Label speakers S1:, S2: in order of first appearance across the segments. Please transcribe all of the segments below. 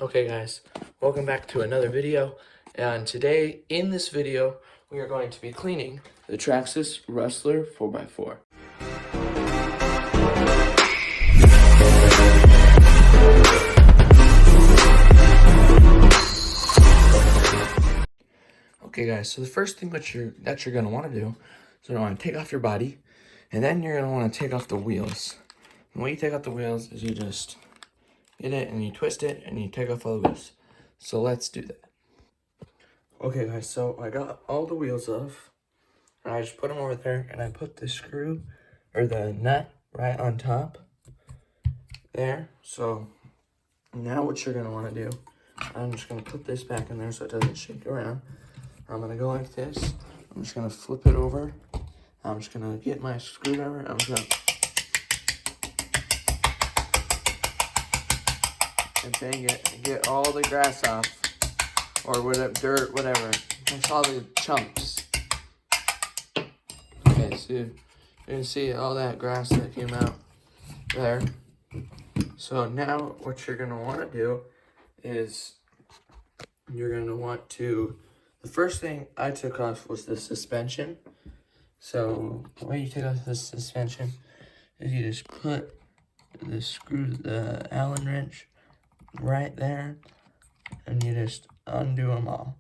S1: Okay guys, welcome back to another video, and today in this video we are going to be cleaning the Traxxas Rustler 4x4. Okay guys, so the first thing that you're going to want to do is you're going to take off your body, and then you're going to want to take off the wheels. And when you take off the wheels is you just get it and you twist it and you take off all the wheels. So let's do that. Okay guys, so I got all the wheels off, and I just put them over there, and I put the screw, or the nut, right on top, there. So, now what you're going to want to do, I'm just going to put this back in there so it doesn't shake around. I'm going to go like this, I'm just going to flip it over, I'm just going to get my screwdriver, I'm just going to, and bang it, and get all the grass off, or whatever, dirt, whatever, just all the chunks. Okay, so you can see all that grass that came out there. So now what you're going to want to do is you're going to want to, the first thing I took off was the suspension. So the way you take off the suspension is you just put the Allen wrench right there, and you just undo them all.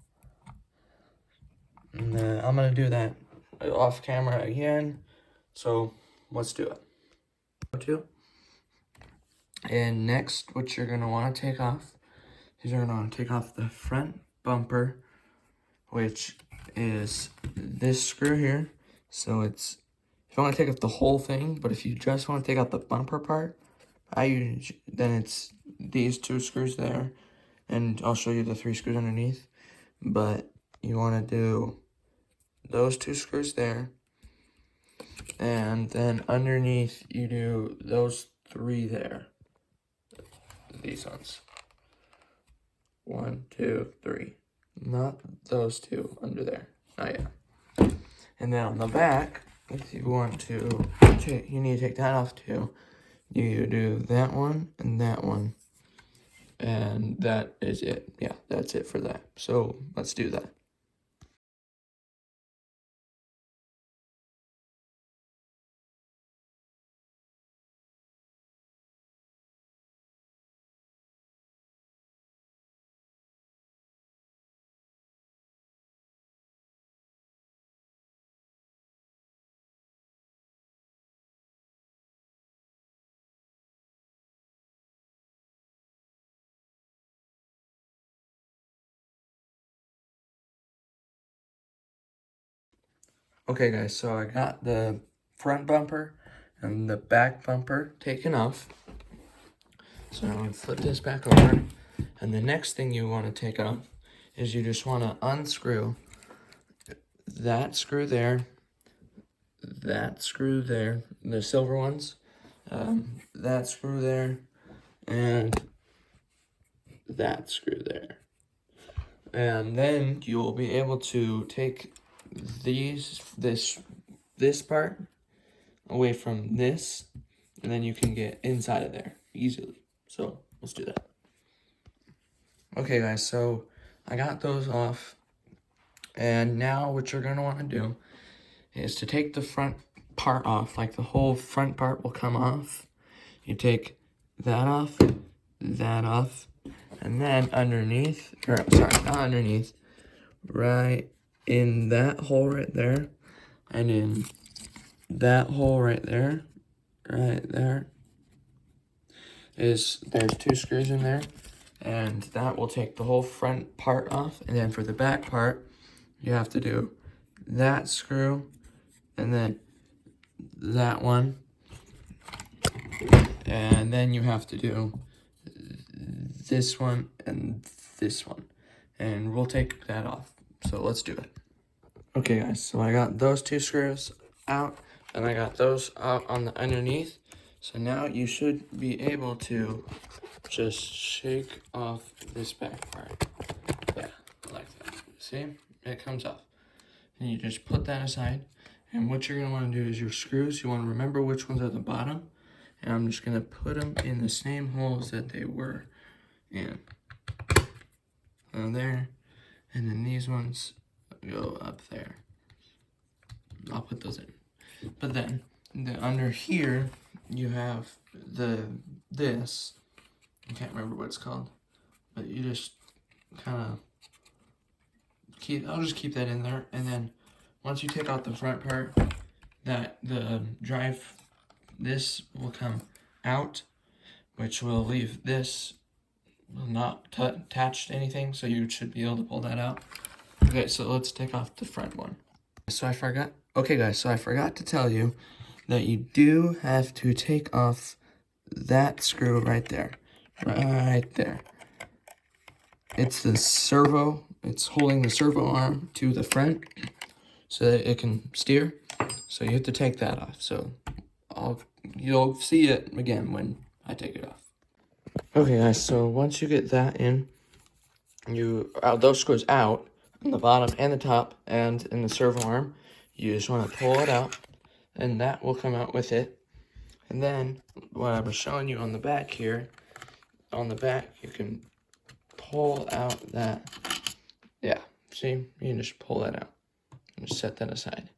S1: And I'm going to do that off camera again, so let's do it. And next, what you're going to want to take off is you're going to want to take off the front bumper, which is this screw here. So it's, if you want to take off the whole thing, but if you just want to take out the bumper part, then it's these two screws there, and I'll show you the 3 screws underneath. But you want to do those 2 screws there, and then underneath you do those 3 there. These ones. 1, 2, 3. Not those 2 under there. Not yet. And then on the back, if you want to, you need to take that off too. You do that one and that one. And that is it. Yeah, that's it for that. So let's do that. Okay guys, so I got the front bumper and the back bumper taken off. So I'm going to flip this back over. And the next thing you want to take off is you just want to unscrew that screw there, the silver ones, that screw there, and that screw there. And then you will be able to take this part away from this, and then you can get inside of there easily. So let's do that. Okay guys, so I got those off, and now what you're going to want to do is to take the front part off, like the whole front part will come off. You take that off, and then underneath, or sorry, not underneath, right in that hole right there, and in that hole right there, there's 2 screws in there, and that will take the whole front part off. And then for the back part, you have to do that screw, and then that one, and then you have to do this one and this one, and we'll take that off. So let's do it. Okay guys, so I got those 2 screws out, and I got those out on the underneath. So now you should be able to just shake off this back part. Yeah, like that. See? It comes off. And you just put that aside. And what you're going to want to do is your screws, you want to remember which ones are the bottom. And I'm just going to put them in the same holes that they were in. there, and then these ones go up there. I'll put those in. But then under here you have this. I can't remember what it's called, but you just kind of I'll just keep that in there, and then once you take out the front part, that the this will come out, which will leave this will not attach to anything, so you should be able to pull that out. Okay, so let's take off the front one. Okay guys, so I forgot to tell you that you do have to take off that screw right there. Right there. It's the servo. It's holding the servo arm to the front so that it can steer. So you have to take that off. So you'll see it again when I take it off. Okay guys, so once you get that in, those screws out on the bottom and the top and in the servo arm, you just want to pull it out, and that will come out with it. And then what I was showing you on the back here, on the back you can pull out that, yeah, see, you can just pull that out and just set that aside.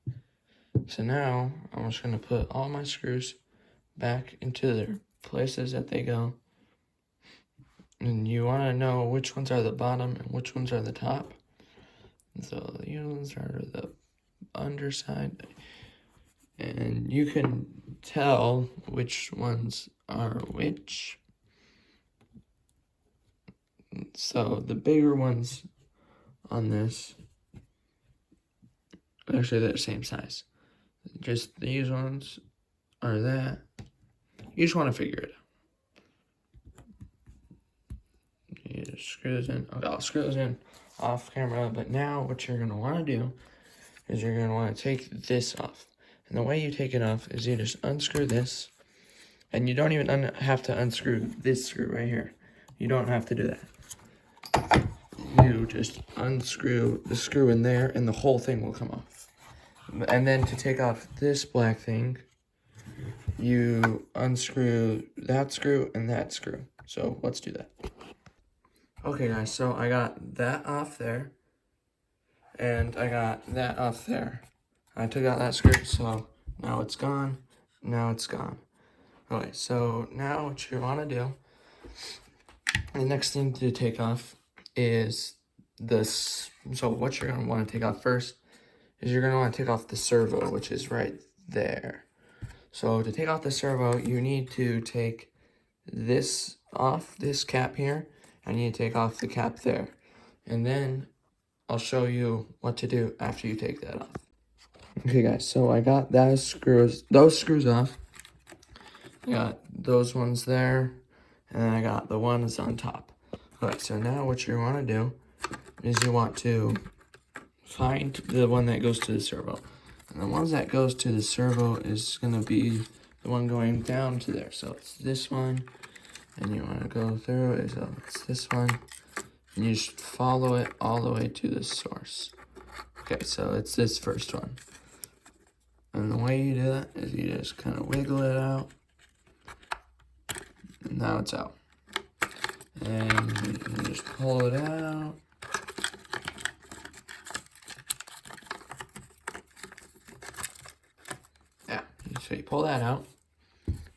S1: So now I'm just going to put all my screws back into their places that they go. And you want to know which ones are the bottom and which ones are the top. So these ones are the underside. And you can tell which ones are which. So the bigger ones on this, actually they're the same size. Just these ones are that. You just want to figure it out. You just screw those in. Okay, I'll screw those in off camera, but now what you're going to want to do is you're going to want to take this off. And the way you take it off is you just unscrew this, and you don't even have to unscrew this screw right here. You don't have to do that. You just unscrew the screw in there, and the whole thing will come off. And then to take off this black thing, you unscrew that screw and that screw. So let's do that. Okay guys, so I got that off there, and I got that off there. I took out that screw, so now it's gone, now it's gone. Okay, so now what you want to do, the next thing to take off is this. So what you're going to want to take off first is you're going to want to take off the servo, which is right there. So to take off the servo, you need to take this off, this cap here, and you need to take off the cap there. And then I'll show you what to do after you take that off. Okay guys, so I got those screws off. I got those ones there, and then I got the ones on top. Alright, so now what you want to do is you want to find the one that goes to the servo. And the ones that goes to the servo is going to be the one going down to there. So it's this one, and you want to go through it, so it's this one, and you just follow it all the way to the source. Okay, so it's this first one. And the way you do that is you just kind of wiggle it out, and now it's out. And you can just pull it out. Yeah, so you pull that out.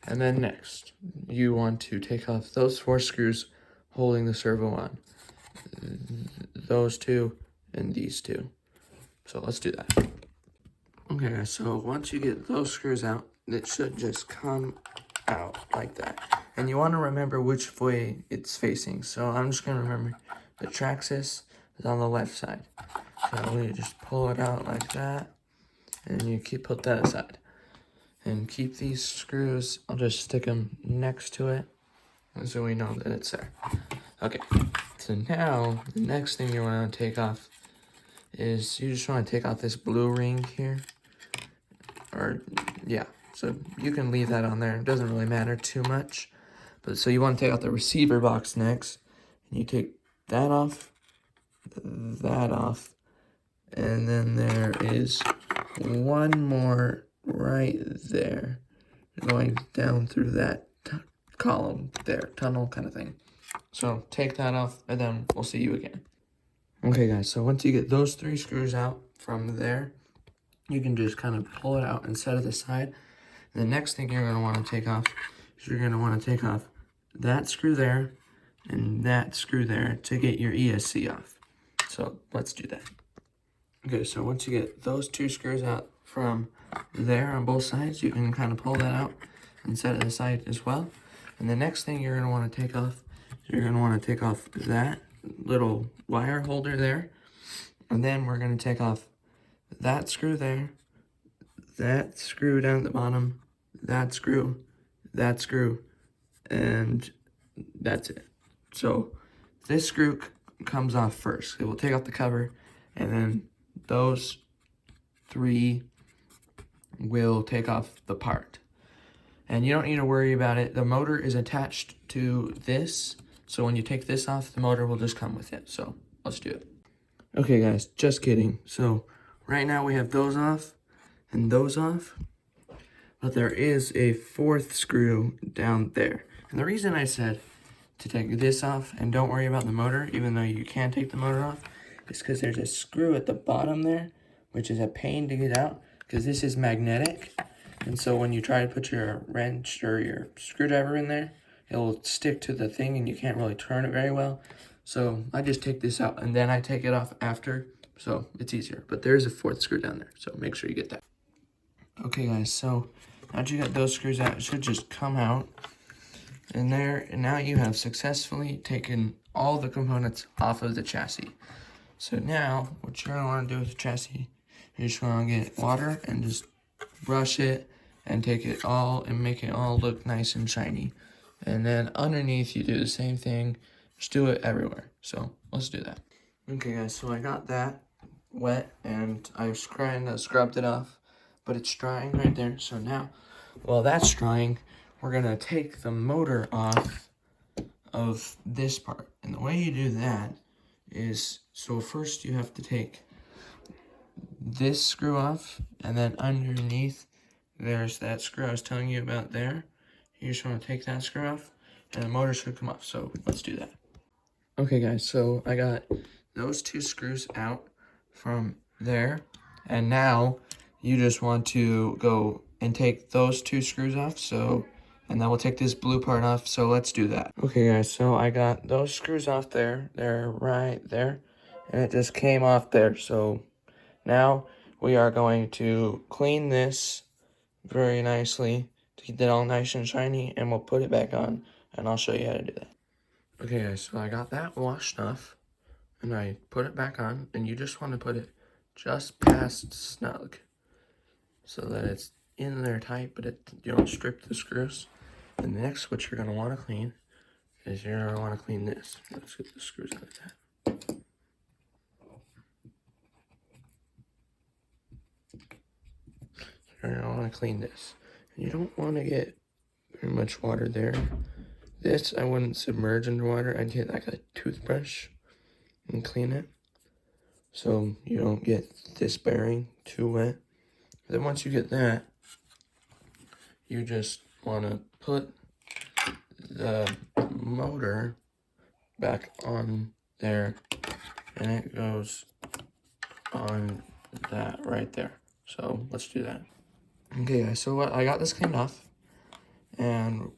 S1: And then next, you want to take off those 4 screws holding the servo on. Those 2 and these 2. So let's do that. Okay guys, so once you get those screws out, it should just come out like that. And you want to remember which way it's facing. So I'm just going to remember the Traxxas is on the left side. So you just pull it out like that, and you put that aside. And keep these screws, I'll just stick them next to it, so we know that it's there. Okay, so now the next thing you want to take off is you just want to take off this blue ring here. Or, yeah, so you can leave that on there. It doesn't really matter too much. But so you want to take out the receiver box next. And you take that off, and then there is one more right there, going down through that column there, tunnel kind of thing. So take that off, and then we'll see you again. Okay guys, so once you get those 3 screws out from there, you can just kind of pull it out and set it aside. The next thing you're going to want to take off is you're going to want to take off that screw there and that screw there to get your ESC off. So let's do that. Okay, so once you get those 2 screws out from there on both sides, you can kind of pull that out and set it aside as well. And the next thing you're going to want to take off, you're going to want to take off that little wire holder there. And then we're going to take off that screw there, that screw down at the bottom, that screw, and that's it. So this screw comes off first. It will take off the cover, and then those 3 will take off the part. And you don't need to worry about it. The motor is attached to this, so when you take this off, the motor will just come with it. So let's do it. Okay guys, just kidding. So right now we have those off and those off, but there is a 4th screw down there. And the reason I said to take this off and don't worry about the motor, even though you can take the motor off, is because there's a screw at the bottom there, which is a pain to get out, because this is magnetic. And so when you try to put your wrench or your screwdriver in there, it'll stick to the thing and you can't really turn it very well. So I just take this out and then I take it off after, so it's easier. But there is a 4th screw down there, so make sure you get that. Okay guys, so now that you got those screws out, it should just come out. And now you have successfully taken all the components off of the chassis. So now, what you're going to want to do with the chassis, you're just going to get water and just brush it and take it all and make it all look nice and shiny. And then underneath, you do the same thing. Just do it everywhere. So let's do that. Okay guys, so I got that wet and I kind of scrubbed it off, but it's drying right there. So now, while that's drying, we're going to take the motor off of this part. And the way you do that is, so first you have to take this screw off, and then underneath there's that screw I was telling you about there. You just want to take that screw off, and the motor should come off. So let's do that. Okay guys, so I got those 2 screws out from there, and now you just want to go and take those 2 screws off. So, and then we'll take this blue part off. So let's do that. Okay guys, so I got those screws off there. They're right there, and it just came off there. So now we are going to clean this very nicely to get that all nice and shiny, and we'll put it back on, and I'll show you how to do that. Okay guys, so I got that washed off, and I put it back on, and you just want to put it just past snug so that it's in there tight, but you don't strip the screws. And the next, what you're going to want to clean is you're going to want to clean this. Let's get the screws out of that. You're going to want to clean this. And you don't want to get very much water there. This, I wouldn't submerge under water. I'd get like a toothbrush and clean it, so you don't get this bearing too wet. Then once you get that, you just want to put the motor back on there, and it goes on that right there. So let's do that. Okay guys, so I got this cleaned off, and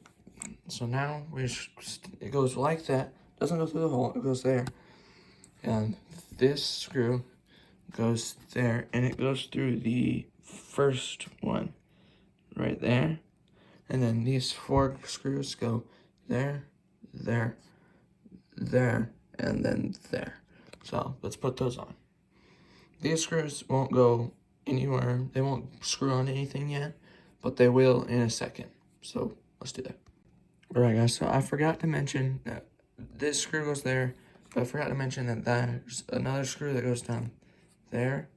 S1: so now it goes like that. Doesn't go through the hole, it goes there. And this screw goes there, and it goes through the first one right there. And then these 4 screws go there, there, there, and then there. So let's put those on. These screws won't go anywhere. They won't screw on anything yet, but they will in a second. So let's do that. Alright guys, so I forgot to mention that this screw goes there, but I forgot to mention that there's another screw that goes down there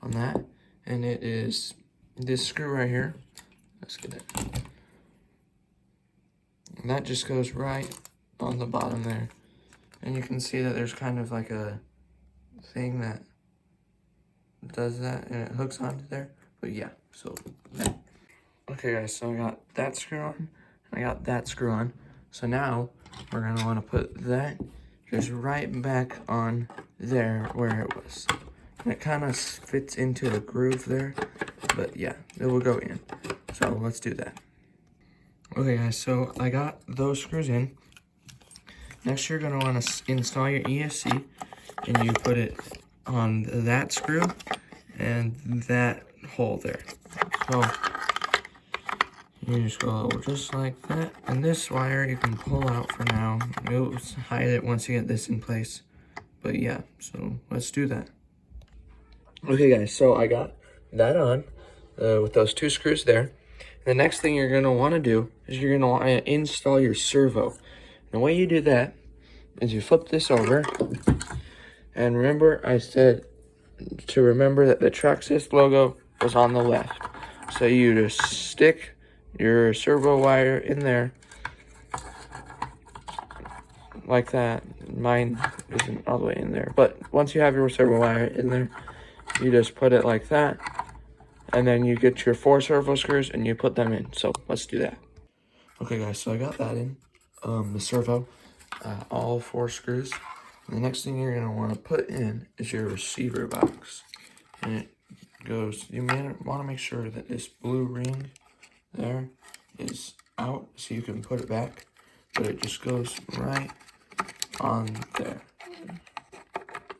S1: on that, and it is this screw right here. Let's get it. And that just goes right on the bottom there. And you can see that there's kind of like a thing that does that, and it hooks onto there. But yeah, so yeah. Okay guys, so I got that screw on, and I got that screw on. So now we're gonna wanna put that just right back on there where it was. And it kind of fits into the groove there, but yeah, it will go in. So let's do that. Okay guys, so I got those screws in. Next you're gonna wanna install your ESC, and you put it on that screw and that hole there. So you just go just like that. And this wire you can pull out for now. You'll hide it once you get this in place. But yeah, so let's do that. Okay guys, so I got that on with those 2 screws there. The next thing you're gonna wanna do is you're gonna wanna install your servo. The way you do that is you flip this over, and remember I said to remember that the Traxxas logo was on the left. So you just stick your servo wire in there like that. Mine isn't all the way in there, but once you have your servo wire in there, you just put it like that, and then you get your 4 servo screws and you put them in. So let's do that. Okay guys, so I got that in, the servo, all 4 screws. And the next thing you're gonna wanna put in is your receiver box. And it goes, you wanna make sure that this blue ring there is out so you can put it back, but it just goes right on there,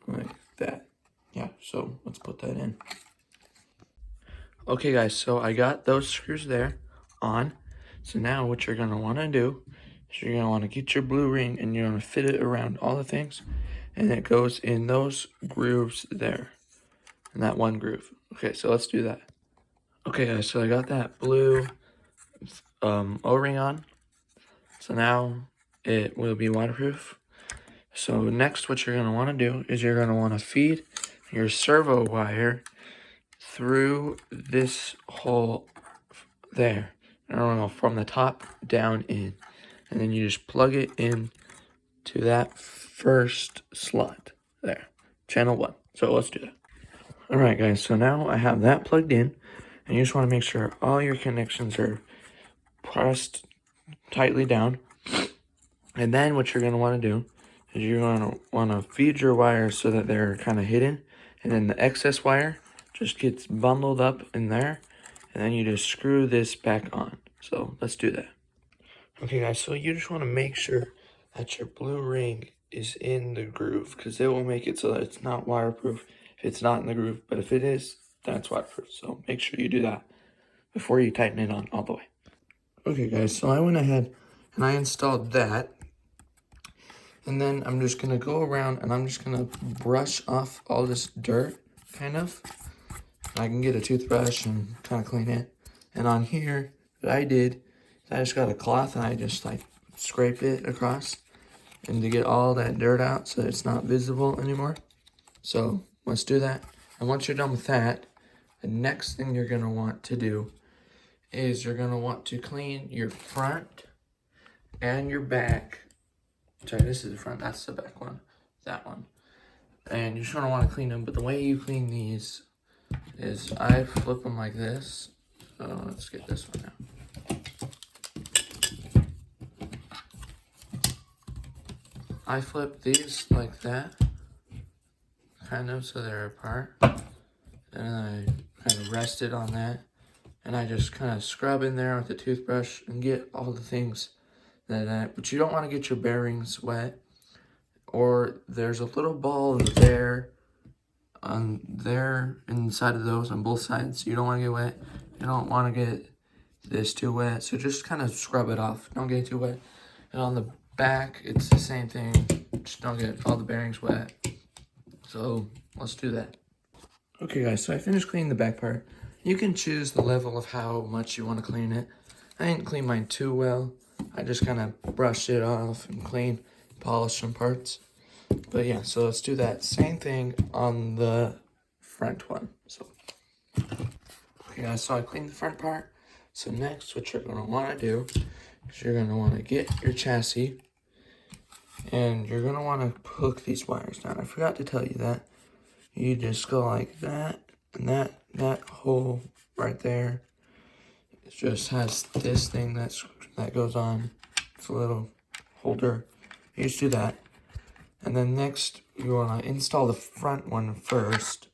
S1: like that. Yeah, so let's put that in. Okay guys, so I got those screws there on. So now what you're gonna wanna do is you're gonna wanna get your blue ring and you're gonna fit it around all the things, and it goes in those grooves there, in that one groove. Okay, so let's do that. Okay guys, so I got that blue O-ring on. So now it will be waterproof. So next what you're gonna wanna do is you're gonna wanna feed your servo wire through this hole there. I don't know, from the top down in. And then you just plug it in to that first slot there, channel 1. So let's do that. All right guys, so now I have that plugged in, and you just want to make sure all your connections are pressed tightly down. And then what you're going to want to do is you're going to want to feed your wires so that they're kind of hidden, and then the excess wire just gets bundled up in there, and then you just screw this back on. So let's do that. Okay guys, so you just want to make sure that your blue ring is in the groove, because it will make it so that it's not waterproof if it's not in the groove, but if it is, then it's waterproof. So make sure you do that before you tighten it on all the way. Okay guys, so I went ahead and I installed that, and then I'm just gonna go around and I'm just gonna brush off all this dirt, kind of. I can get a toothbrush and kind of clean it. And on here, what I did, I just got a cloth and I just like scrape it across, and to get all that dirt out so that it's not visible anymore. So let's do that. And once you're done with that, the next thing you're gonna want to do is you're gonna want to clean your front and your back. Sorry, this is the front, that's the back one, that one. And you're just gonna wanna clean them, but the way you clean these is I flip them like this. So let's get this one out. I flip these like that, kind of, so they're apart. And I kind of rest it on that. And I just kind of scrub in there with the toothbrush and get all the things but you don't want to get your bearings wet. Or there's a little ball there, inside of those on both sides. You don't want to get wet. You don't want to get this too wet. So just kind of scrub it off. Don't get too wet. And on the back, it's the same thing. Just don't get all the bearings wet. So let's do that. Okay guys, so I finished cleaning the back part. You can choose the level of how much you want to clean it. I didn't clean mine too well. I just kind of brushed it off and polished some parts. But yeah, so let's do that same thing on the front one. So okay guys, so I cleaned the front part. So next what you're going to want to do is you're going to want to get your chassis, and you're going to want to hook these wires down. I forgot to tell you that. You just go like that, and that hole right there, it just has this thing that goes on. It's a little holder. You just do that, And then next, you want to install the front one first.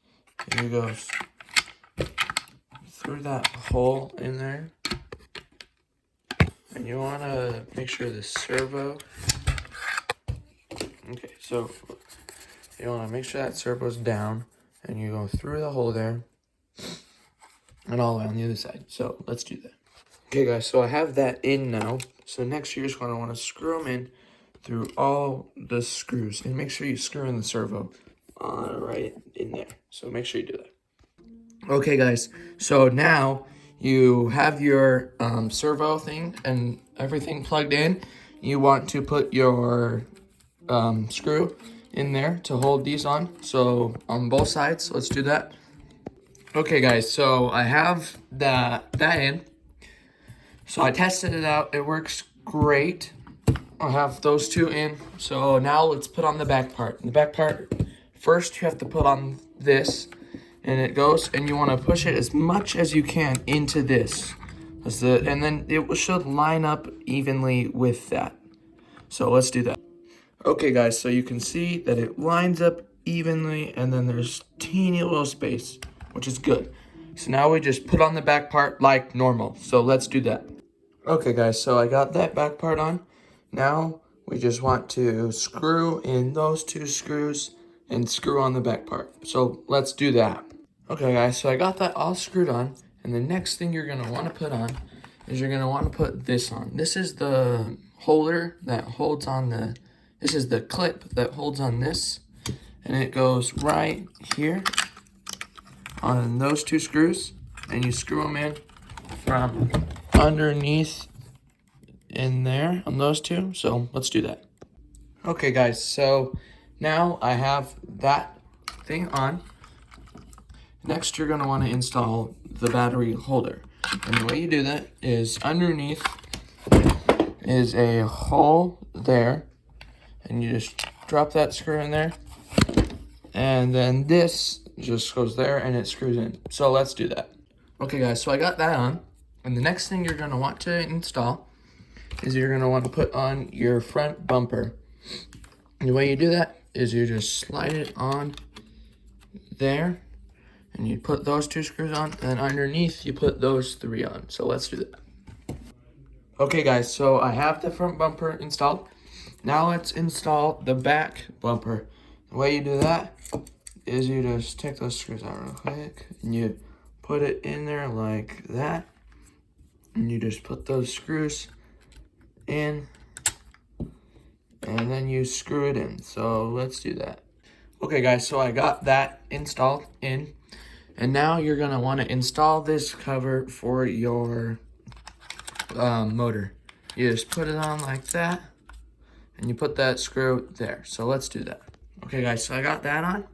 S1: And you go through that hole in there. And you want to make sure the servo. Okay, so you want to make sure that servo's down. And you go through the hole there. And all the way on the other side. So let's do that. Okay, guys, so I have that in now. So next, you're just going to want to screw them in through all the screws. And make sure you screw in the servo right in there. So make sure you do that. Okay, guys, so now you have your servo thing and everything plugged in. You want to put your screw in there to hold these on. So on both sides, let's do that. Okay, guys, so I have that in. So I tested it out. It works great. I have those two in. So now let's put on the back part. The back part, first you have to put on this. And it goes, and you want to push it as much as you can into this. And then it should line up evenly with that. So let's do that. Okay, guys, so you can see that it lines up evenly, and then there's teeny little space, which is good. So now we just put on the back part like normal. So let's do that. Okay, guys, so I got that back part on. Now we just want to screw in those two screws and screw on the back part. So let's do that. Okay, guys, so I got that all screwed on. And the next thing you're going to want to put on is you're going to want to put this on. This is the holder that holds on the, this is the clip that holds on this. And it goes right here on those two screws. And you screw them in from underneath in there on those two. So let's do that. Okay, guys, so now I have that thing on. Next, you're going to want to install the battery holder. And the way you do that is underneath is a hole there. And you just drop that screw in there. And then this just goes there and it screws in. So let's do that. Okay, guys, so I got that on. And the next thing you're going to want to install is you're going to want to put on your front bumper. And the way you do that is you just slide it on there. And you put those two screws on, and then underneath you put those three on. So let's do that. Okay, guys, so I have the front bumper installed. Now let's install the back bumper. The way you do that is you just take those screws out real quick, and you put it in there like that. And you just put those screws in, and then you screw it in. So let's do that. Okay, guys, so I got that installed in. And now you're going to want to install this cover for your motor. You just put it on like that, and you put that screw there. So let's do that. Okay, guys, so I got that on.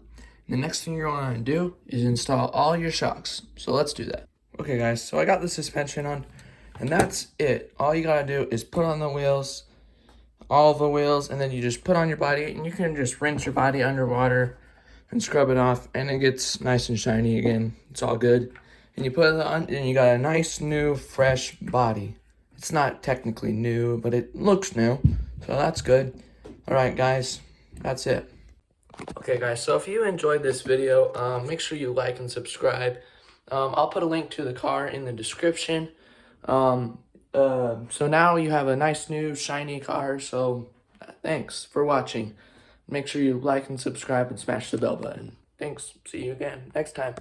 S1: The next thing you're going to do is install all your shocks. So let's do that. Okay, guys, so I got the suspension on, and that's it. All you got to do is put on the wheels, all the wheels, and then you just put on your body, and you can just rinse your body underwater and scrub it off, and it gets nice and shiny again. It's all good. And you put it on, and you got a nice, new, fresh body. It's not technically new, but it looks new, so that's good. All right, guys, that's it. Okay, guys, so if you enjoyed this video, make sure you like and subscribe. I'll put a link to the car in the description. So now you have a nice, new, shiny car, so thanks for watching. Make sure you like and subscribe and smash the bell button. Thanks. See you again next time.